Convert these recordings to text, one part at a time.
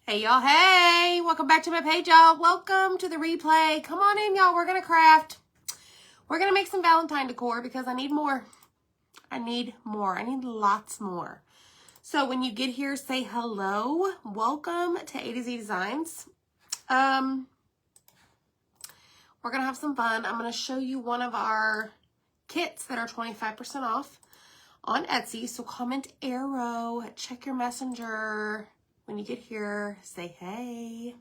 Hey y'all, hey! Welcome back to my page, y'all. Welcome to the replay. Come on in, y'all. We're gonna craft. We're gonna make some Valentine decor because I need more. I need lots more. So when you get here, say hello. Welcome to A to Z Designs. We're gonna have some fun. I'm gonna show you one of our kits that are 25% off on Etsy. So comment arrow, check your messenger. When you get here, say hey.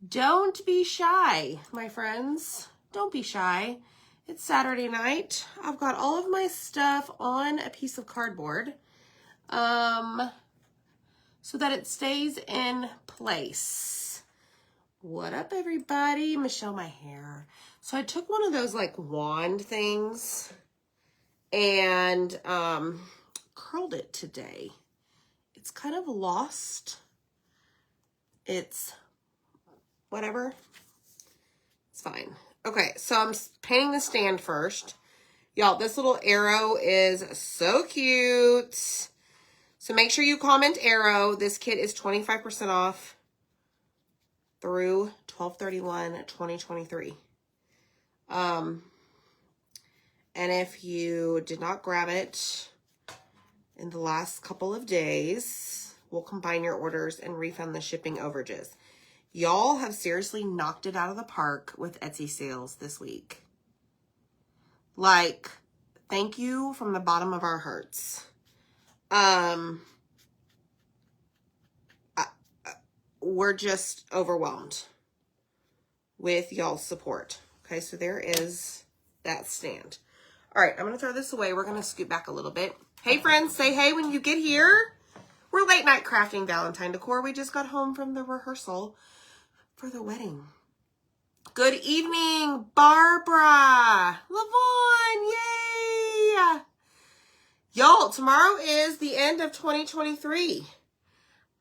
Don't be shy, my friends. Don't be shy. It's Saturday night. I've got all of my stuff on a piece of cardboard so that it stays in place. What up, everybody? Michelle, my hair. So I took one of those like wand things and curled it today. It's kind of lost. It's whatever. It's fine. Okay, so I'm painting the stand first. Y'all, this little arrow is so cute. So make sure you comment arrow. This kit is 25% off through 12/31/2023. And if you did not grab it in the last couple of days, we'll combine your orders and refund the shipping overages. Y'all have seriously knocked it out of the park with Etsy sales this week. Like, thank you from the bottom of our hearts. We're just overwhelmed with y'all's support. Okay, so there is that stand. All right, I'm going to throw this away. We're going to scoot back a little bit. Hey, friends, say hey when you get here. We're late night crafting Valentine decor. We just got home from the rehearsal for the wedding. Good evening, Barbara. Lavon, yay! Y'all, tomorrow is the end of 2023.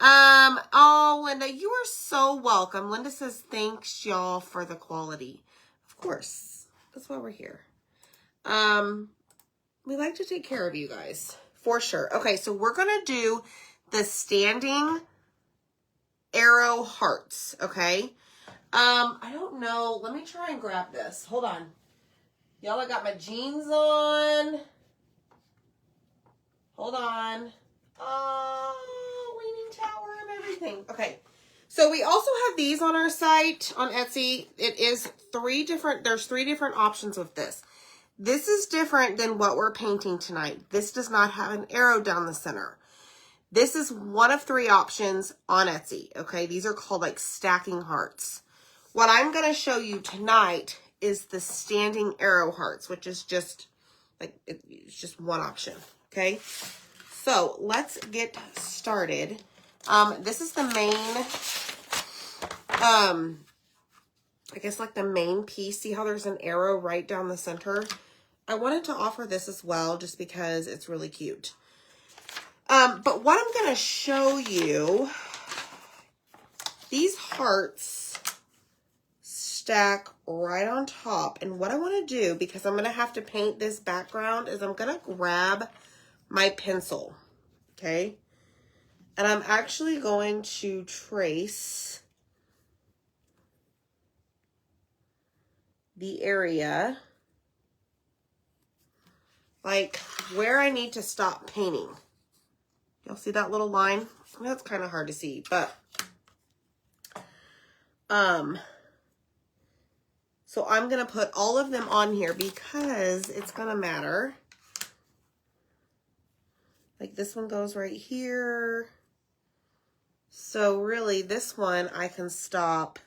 Oh, Linda, you are so welcome. Linda says, thanks, y'all, for the quality. Of course. That's why we're here. We like to take care of you guys. For sure. Okay, so we're going to do the standing arrow hearts, okay? I don't know. Let me try and grab this. Hold on. Y'all, I got my jeans on. Hold on. Oh, leaning tower and everything. Okay. So we also have these on our site on Etsy. It is there's three different options with this. This is different than what we're painting tonight. This does not have an arrow down the center. This is one of three options on Etsy, okay? These are called like stacking hearts. What I'm going to show you tonight is the standing arrow hearts, which is just like, it's just one option, okay? So let's get started. This is the main, I guess like the main piece. See how there's an arrow right down the center? I wanted to offer this as well just because it's really cute. But what I'm going to show you, these hearts stack right on top. And what I want to do, because I'm going to have to paint this background, is I'm going to grab my pencil, okay? And I'm actually going to trace the area, like where I need to stop painting. Y'all see that little line? I know it's kind of hard to see, but so I'm going to put all of them on here because it's going to matter. Like this one goes right here. So really this one I can stop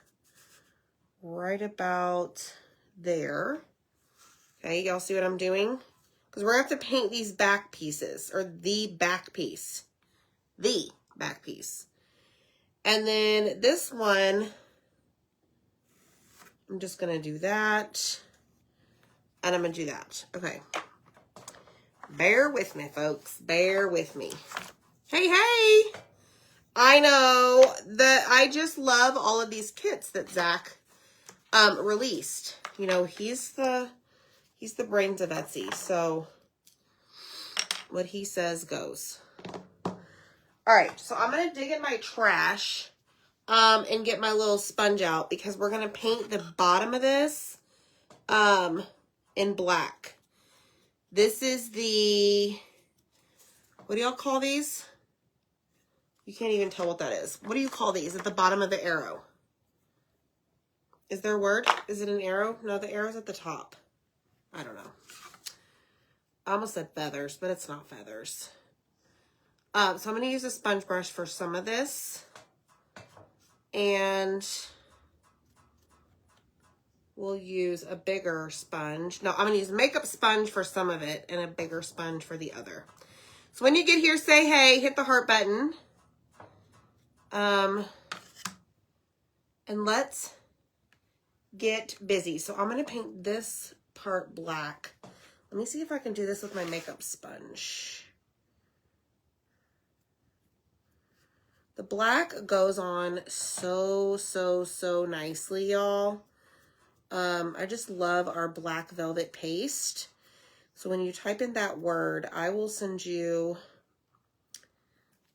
right about there. Okay, y'all see what I'm doing? Because we're going to have to paint these back pieces, or the back piece. The back piece. And then this one, I'm just going to do that. And I'm going to do that. Okay. Bear with me, folks. Bear with me. Hey, hey! I know that I just love all of these kits that Zach released. You know, he's the brains of Etsy, so what he says goes. All right, so I'm going to dig in my trash and get my little sponge out because we're going to paint the bottom of this in black. This is the, what do y'all call these? You can't even tell what that is. What do you call these at the bottom of the arrow? Is there a word? Is it an arrow? No, the arrow's at the top. I don't know. I almost said feathers, but it's not feathers. So I'm going to use a sponge brush for some of this. And we'll use a bigger sponge. No, I'm going to use a makeup sponge for some of it and a bigger sponge for the other. So when you get here, say hey, hit the heart button. And let's get busy. So I'm going to paint this part black. Let me see if I can do this with my makeup sponge. The black goes on so nicely, y'all. I just love our black velvet paste. So when you type in that word, I will send you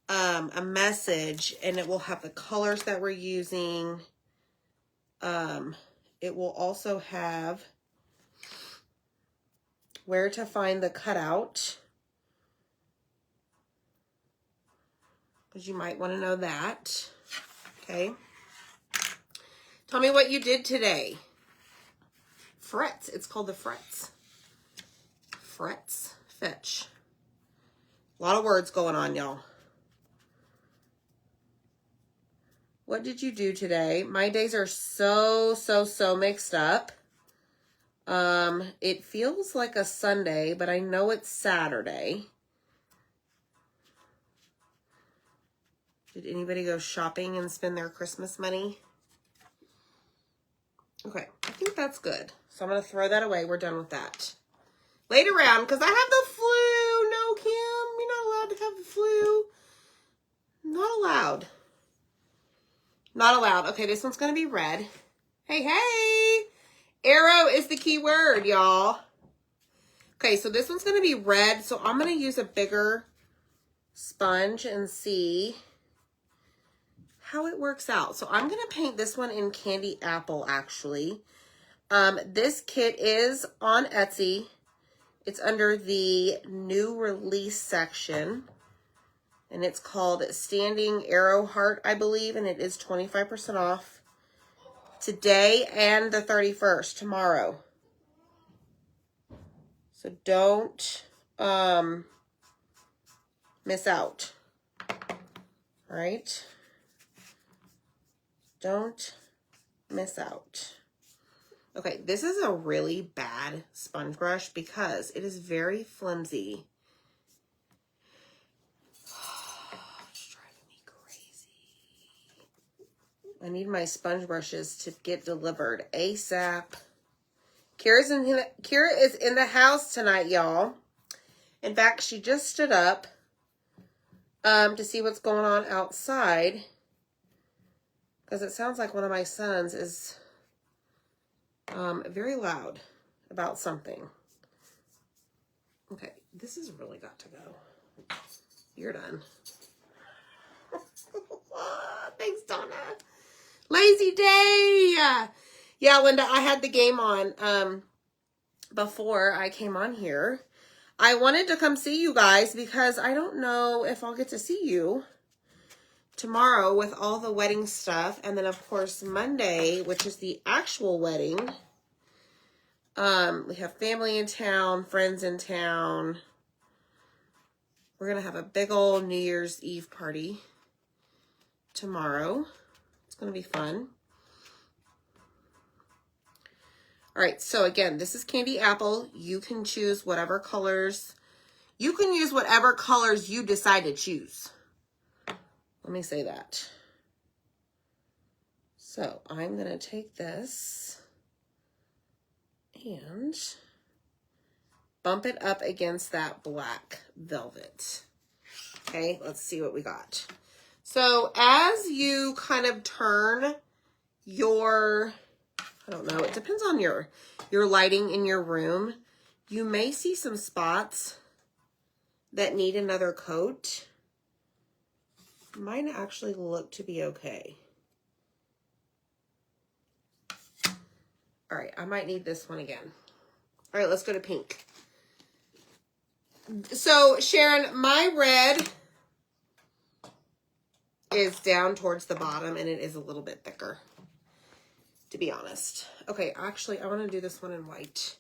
a message and it will have the colors that we're using. It will also have where to find the cutout, because you might want to know that. Okay. Tell me what you did today. Frets. It's called the frets. Frets. Fetch. A lot of words going on, y'all. What did you do today? My days are so mixed up. It feels like a Sunday, but I know it's Saturday. Did anybody go shopping and spend their Christmas money? Okay, I think that's good. So I'm going to throw that away. We're done with that. Laid around because I have the flu. No, Kim, you're not allowed to have the flu. Not allowed. Not allowed. Okay, this one's going to be red. Hey. Arrow is the key word, y'all. Okay, so this one's going to be red. So I'm going to use a bigger sponge and see how it works out. So I'm going to paint this one in Candy Apple, actually. This kit is on Etsy. It's under the new release section. And it's called Standing Arrow Heart, I believe. And it is 25% off today and the 31st, tomorrow. So don't miss out. All right? Don't miss out. Okay, this is a really bad sponge brush because it is very flimsy. It's driving me crazy. I need my sponge brushes to get delivered ASAP. Kira is in the house tonight, y'all. In fact, she just stood up to see what's going on outside. Because it sounds like one of my sons is very loud about something. Okay, this has really got to go. You're done. Thanks, Donna. Lazy day. Yeah, Linda, I had the game on before I came on here. I wanted to come see you guys because I don't know if I'll get to see you tomorrow with all the wedding stuff. And then, of course, Monday, which is the actual wedding. We have family in town, friends in town. We're going to have a big old New Year's Eve party tomorrow. It's going to be fun. All right, so again, this is Candy Apple. You can choose whatever colors. You can use whatever colors you decide to choose. Let me say that. So I'm going to take this and bump it up against that black velvet. Okay, let's see what we got. So as you kind of turn your, I don't know, it depends on your lighting in your room. You may see some spots that need another coat. Mine actually look to be okay. All right, I might need this one again. All right, let's go to pink. So, Sharon, my red is down towards the bottom, and it is a little bit thicker, to be honest. Okay, actually, I want to do this one in white.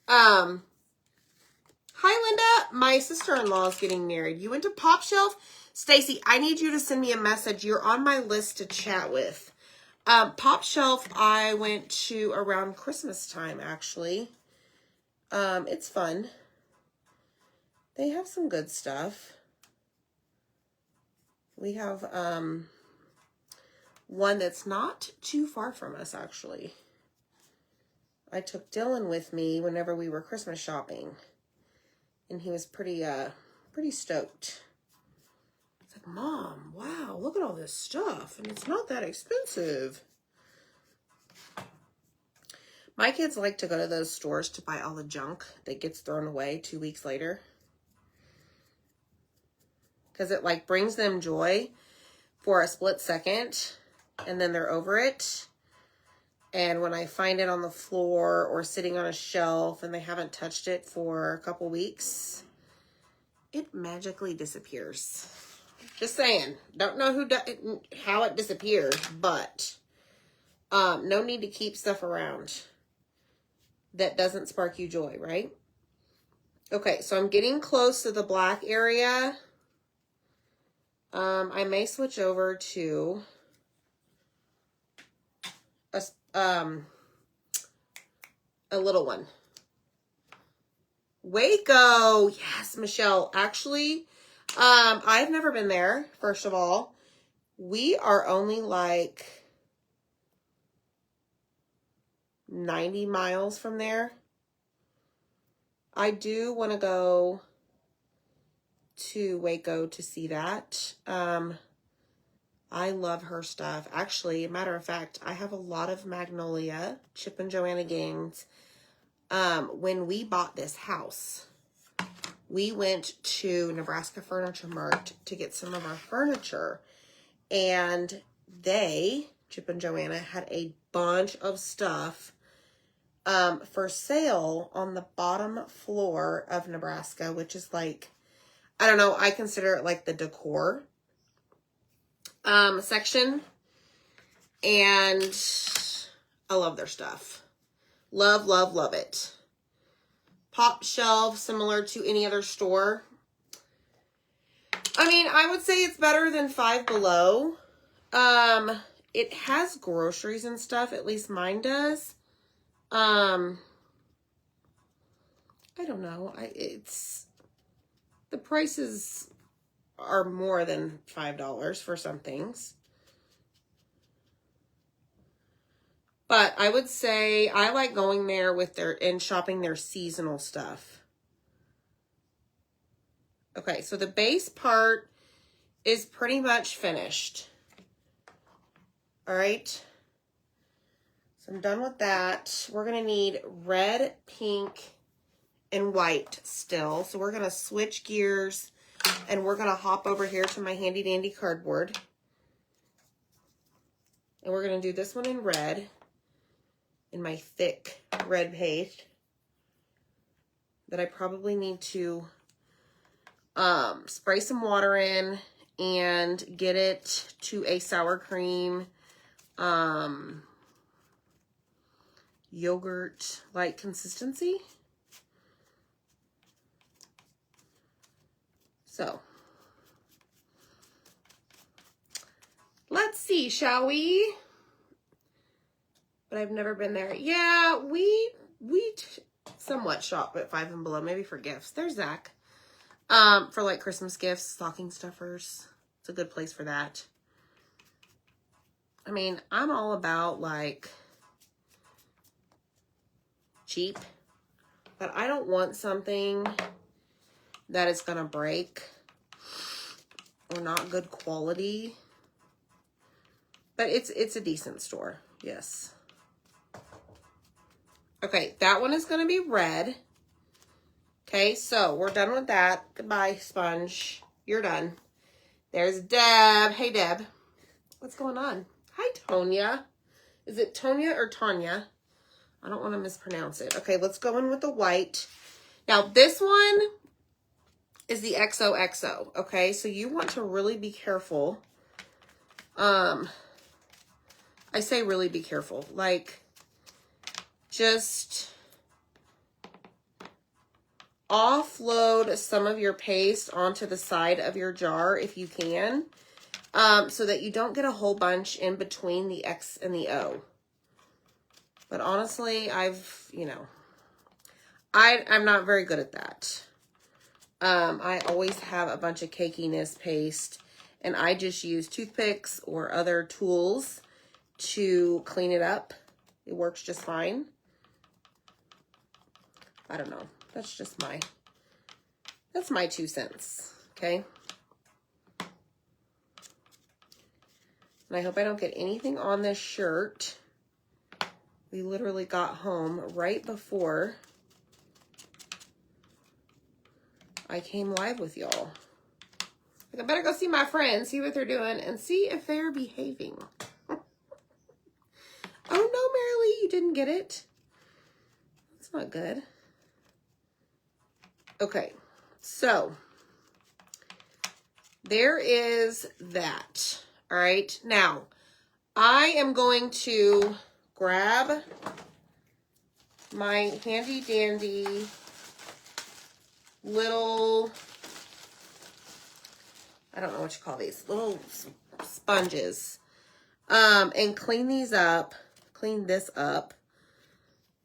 Hi, Linda. My sister-in-law is getting married. You went to Pop Shelf? Stacy, I need you to send me a message. You're on my list to chat with. Pop Shelf, I went to around Christmas time, actually. It's fun. They have some good stuff. We have one that's not too far from us, actually. I took Dylan with me whenever we were Christmas shopping, and he was pretty stoked. It's like, Mom, wow, look at all this stuff, and it's not that expensive. My kids like to go to those stores to buy all the junk that gets thrown away 2 weeks later, because it like brings them joy for a split second, and then they're over it. And when I find it on the floor or sitting on a shelf and they haven't touched it for a couple weeks, it magically disappears. Just saying. Don't know how it disappears, but no need to keep stuff around that doesn't spark you joy, right? Okay, so I'm getting close to the black area. I may switch over to a little one. Waco. Yes, Michelle. Actually, I've never been there, first of all. We are only like 90 miles from there. I do want to go to Waco to see that. I love her stuff. Actually, matter of fact, I have a lot of Magnolia, Chip and Joanna Gaines. When we bought this house, we went to Nebraska Furniture Mart to get some of our furniture, and they, Chip and Joanna, had a bunch of stuff for sale on the bottom floor of Nebraska, which is like, I don't know, I consider it like the decor section, and I love their stuff. Love, love, love it. Pop Shelf, similar to any other store. I mean, I would say it's better than Five Below. It has groceries and stuff, at least mine does. I don't know. The prices are more than $5 for some things. But I would say I like going there and shopping their seasonal stuff. Okay, so the base part is pretty much finished. All right. So I'm done with that. We're going to need red, pink, and white still. So we're going to switch gears, and we're going to hop over here to my handy dandy cardboard. And we're going to do this one in red, in my thick red paste that I probably need to spray some water in and get it to a sour cream yogurt like consistency. So let's see, shall we? But I've never been there. Yeah, we somewhat shop at Five and Below, maybe for gifts. There's Zach. For like Christmas gifts, stocking stuffers. It's a good place for that. I mean, I'm all about like cheap, but I don't want something that is gonna break or not good quality. But it's a decent store, yes. Okay, that one is going to be red. Okay, so we're done with that. Goodbye, sponge. You're done. There's Deb. Hey, Deb. What's going on? Hi, Tonya. Is it Tonya or Tanya? I don't want to mispronounce it. Okay, let's go in with the white. Now, this one is the XOXO, okay? So you want to really be careful. I say really be careful. Like, just offload some of your paste onto the side of your jar if you can, so that you don't get a whole bunch in between the X and the O. But honestly, I'm not very good at that. I always have a bunch of cakiness paste, and I just use toothpicks or other tools to clean it up. It works just fine. I don't know. That's my 2 cents, okay? And I hope I don't get anything on this shirt. We literally got home right before I came live with y'all. Like, I better go see my friends, see what they're doing, and see if they're behaving. Oh no, Marilee, you didn't get it. That's not good. Okay, so there is that. All right, now I am going to grab my handy dandy little, I don't know what you call these, little sponges, and clean this up.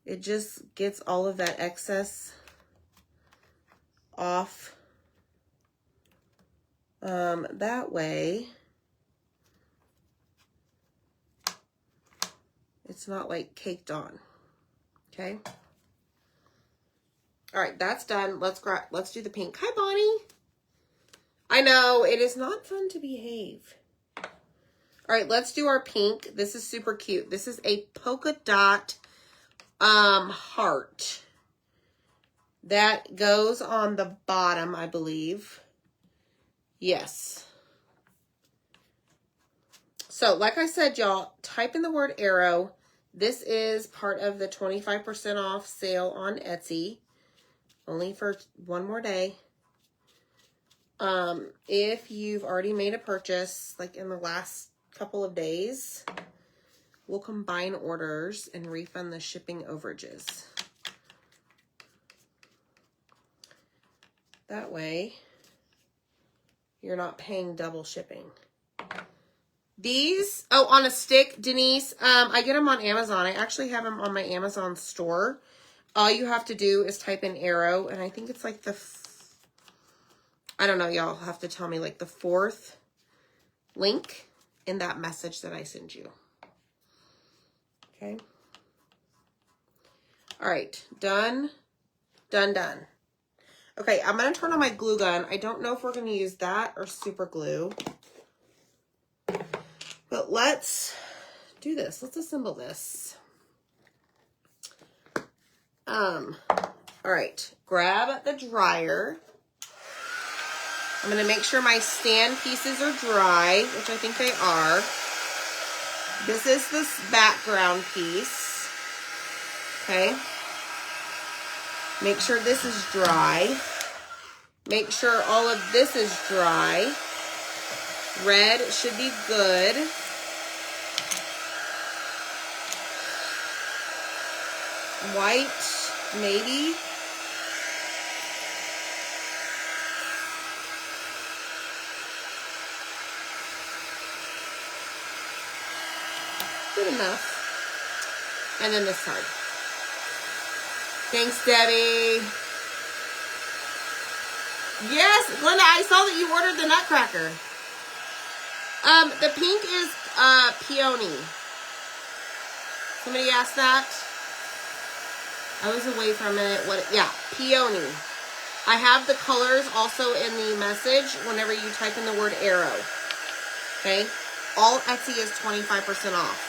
It just gets all of that excess off. That way it's not like caked on. Okay. All right, that's done. Let's do the pink. Hi, Bonnie. I know it is not fun to behave. All right, let's do our pink. This is super cute. This is a polka dot heart that goes on the bottom, I believe. Yes. So, like I said, y'all, type in the word arrow. This is part of the 25% off sale on Etsy. Only for one more day. If you've already made a purchase, like in the last couple of days, we'll combine orders and refund the shipping overages. That way, you're not paying double shipping. These, oh, on a stick, Denise, I get them on Amazon. I actually have them on my Amazon store. All you have to do is type in arrow, and I think it's like I don't know, y'all have to tell me, like the 4th link in that message that I send you. Okay. All right, done. Okay, I'm going to turn on my glue gun. I don't know if we're going to use that or super glue. But let's do this. Let's assemble this. All right, grab the dryer. I'm going to make sure my stand pieces are dry, which I think they are. This is this background piece. Okay. Make sure this is dry. Make sure all of this is dry. Red should be good. White, maybe. Good enough. And then this side. Thanks, Debbie. Yes, Glenda, I saw that you ordered the Nutcracker. The pink is peony. Somebody asked that. I was away for a minute. Yeah, peony. I have the colors also in the message whenever you type in the word arrow. Okay? All Etsy is 25% off.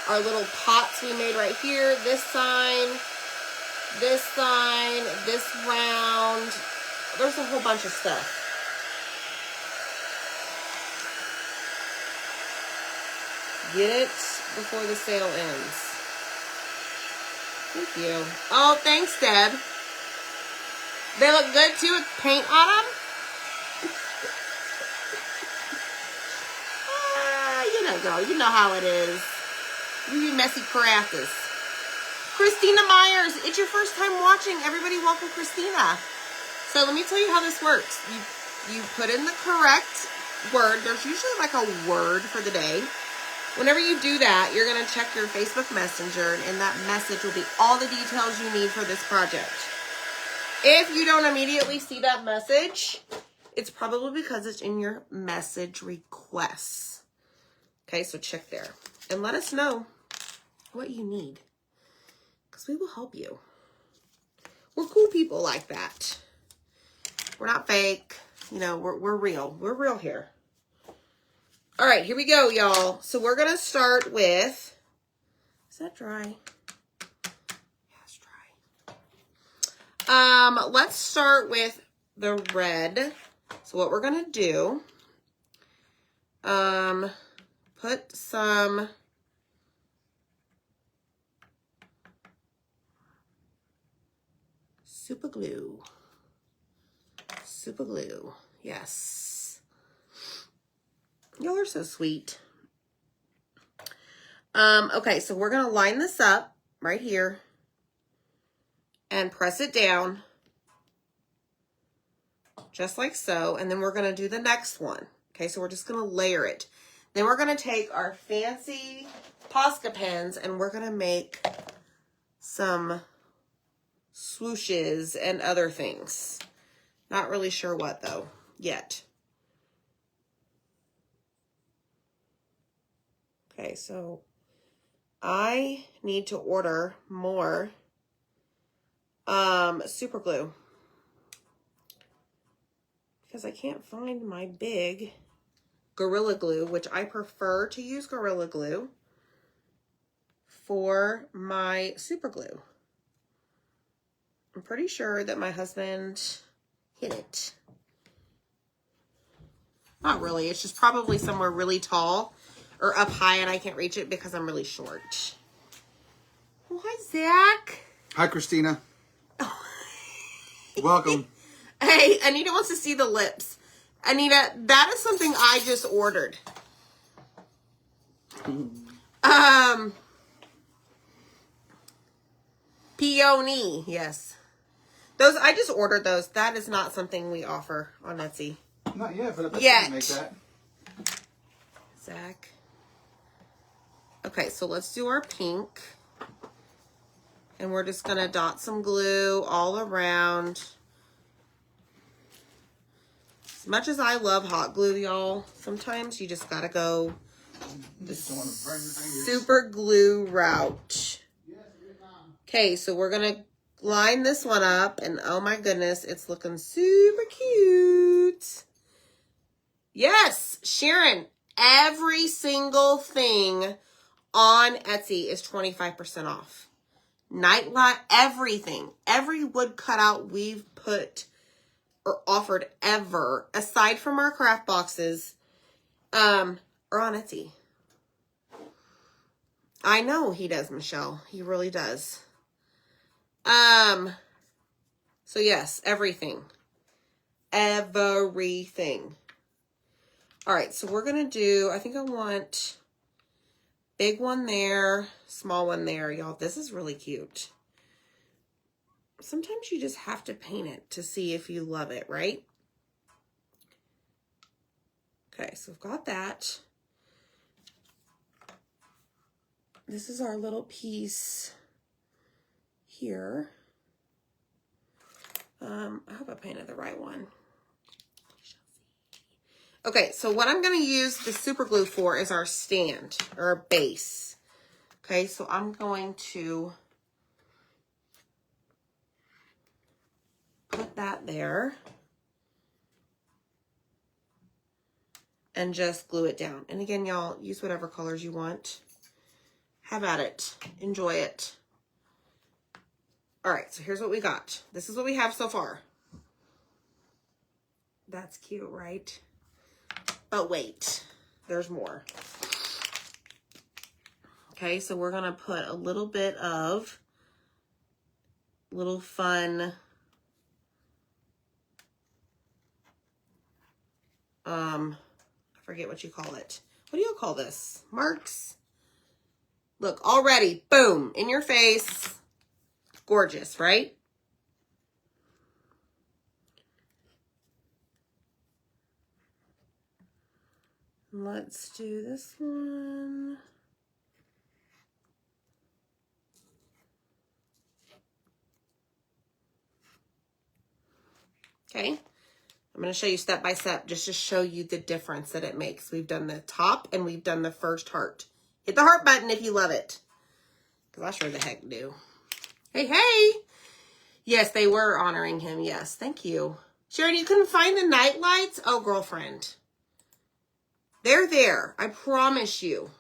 Our little pots we made right here. This sign, this round. There's a whole bunch of stuff. Get it before the sale ends. Thank you. Oh, thanks, Deb. They look good too with paint on them. You know, girl, you know how it is. You be messy crafters. Christina Myers, it's your first time watching. Everybody welcome Christina. So let me tell you how this works. You put in the correct word. There's usually like a word for the day. Whenever you do that, you're going to check your Facebook Messenger, and in that message will be all the details you need for this project. If you don't immediately see that message, it's probably because it's in your message requests. Okay, so check there. And let us know what you need, because we will help you. We're cool people like that. We're not fake. You know, we're real. We're real here. All right, here we go, y'all. So we're going to start with, is that dry? Yeah, it's dry. Let's start with the red. So what we're going to do, put some super glue. Super glue. Yes. Y'all are so sweet. Okay, so we're going to line this up right here and press it down just like so. And then we're going to do the next one. Okay, so we're just going to layer it. Then we're going to take our fancy Posca pens and we're going to make some swooshes and other things. Not really sure what though, yet. Okay, so I need to order more super glue because I can't find my big Gorilla Glue, which I prefer to use Gorilla Glue for my super glue. I'm pretty sure that my husband hid it. Not really. It's just probably somewhere really tall or up high and I can't reach it because I'm really short. Oh, hi, Zach. Hi, Christina. Welcome. Hey, Anita wants to see the lips. Anita, that is something I just ordered. Peony, yes. Those, I just ordered those. That is not something we offer on Etsy. Not yet, but I bet you can make that. Zach. Okay, so let's do our pink. And we're just going to dot some glue all around. As much as I love hot glue, y'all, sometimes you just got to go the super glue route. Okay, so we're going to line this one up. And oh my goodness, it's looking super cute. Yes, Sharon, every single thing on Etsy is 25% off. Nightlight, everything. Every wood cutout we've put or offered ever, aside from our craft boxes, are on Etsy. I know he does, Michelle. He really does. So yes, everything. Everything. All right, so we're going to do, I think I want big one there, small one there. Y'all, this is really cute. Sometimes you just have to paint it to see if you love it, right? Okay, so I've got that. This is our little piece here. I hope I painted the right one. Okay, so what I'm going to use the super glue for is our stand or our base. Okay, so I'm going to put that there and just glue it down. And again, y'all, use whatever colors you want. Have at it. Enjoy it. All right, so here's what we got. This is what we have so far. That's cute, right? But wait, there's more. Okay, so we're going to put a little bit of little fun I forget what you call it. What do you call this? Marks? Look, already, boom, in your face. Gorgeous, right? Let's do this one. Okay. I'm going to show you step by step just to show you the difference that it makes. We've done the top and we've done the first heart. Hit the heart button if you love it. Because I sure the heck do. Hey, hey. Yes, they were honoring him. Yes, thank you. Sharon, you couldn't find the night lights? Oh, girlfriend. They're there. I promise you.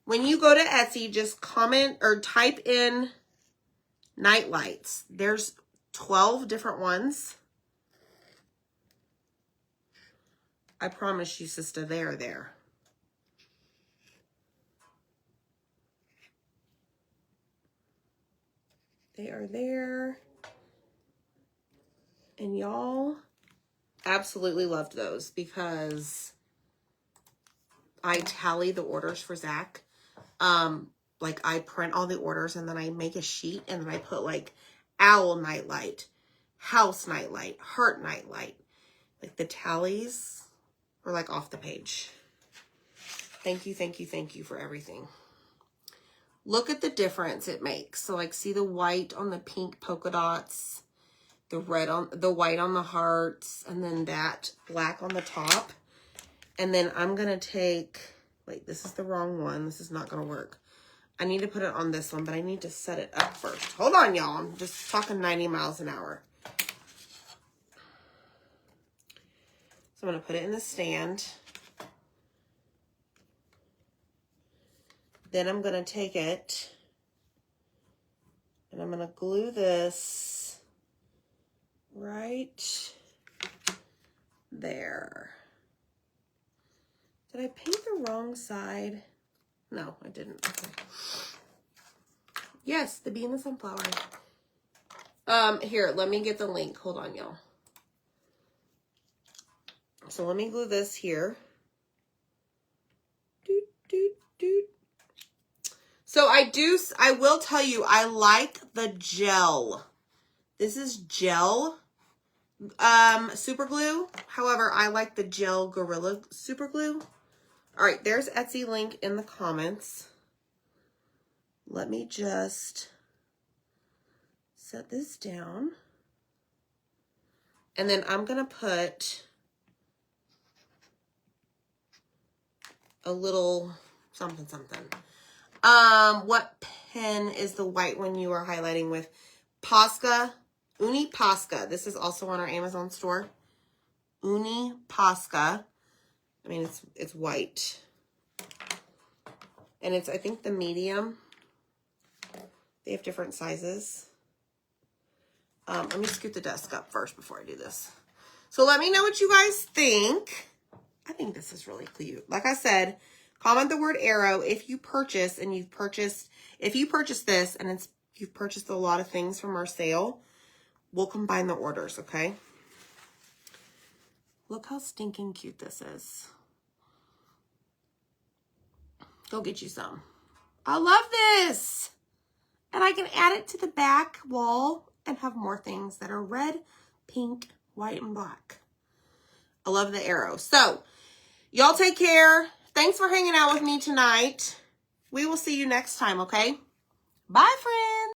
When you go to Etsy, just comment or type in night lights. There's 12 different ones. I promise you, sister, they're there. They are there. And y'all absolutely loved those because I tally the orders for Zach. Like I print all the orders and then I make a sheet and then I put like owl nightlight, house nightlight, heart nightlight. Like the tallies were like off the page. Thank you, thank you, thank you for everything. Look at the difference it makes. So like see the white on the pink polka dots, the red on the white on the hearts, and then that black on the top. And then I'm gonna take, wait, this is the wrong one. This is not gonna work. I need to put it on this one, but I need to set it up first. Hold on, y'all. I'm just talking 90 miles an hour. So I'm gonna put it in the stand. Then I'm gonna take it and I'm gonna glue this right there. Did I paint the wrong side? No, I didn't. Okay. Yes, the bee and the sunflower. Here, let me get the link. Hold on, y'all. So let me glue this here. Doot, doot, doot. So I will tell you, I like the gel. This is gel super glue. However, I like the gel Gorilla super glue. All right, there's Etsy link in the comments. Let me just set this down. And then I'm going to put a little something, something. What pen is the white one you are highlighting with? Posca, Uni Posca. This is also on our Amazon store. Uni Posca. I mean, it's white. And it's, I think, the medium. They have different sizes. Let me scoot the desk up first before I do this. So let me know what you guys think. I think this is really cute. Like I said, comment the word arrow if you purchase and you've purchased, if you purchase this and you've purchased a lot of things from our sale, we'll combine the orders, okay? Look how stinking cute this is. Go get you some. I love this. And I can add it to the back wall and have more things that are red, pink, white, and black. I love the arrow. So, y'all take care. Thanks for hanging out with me tonight. We will see you next time, okay? Bye, friends.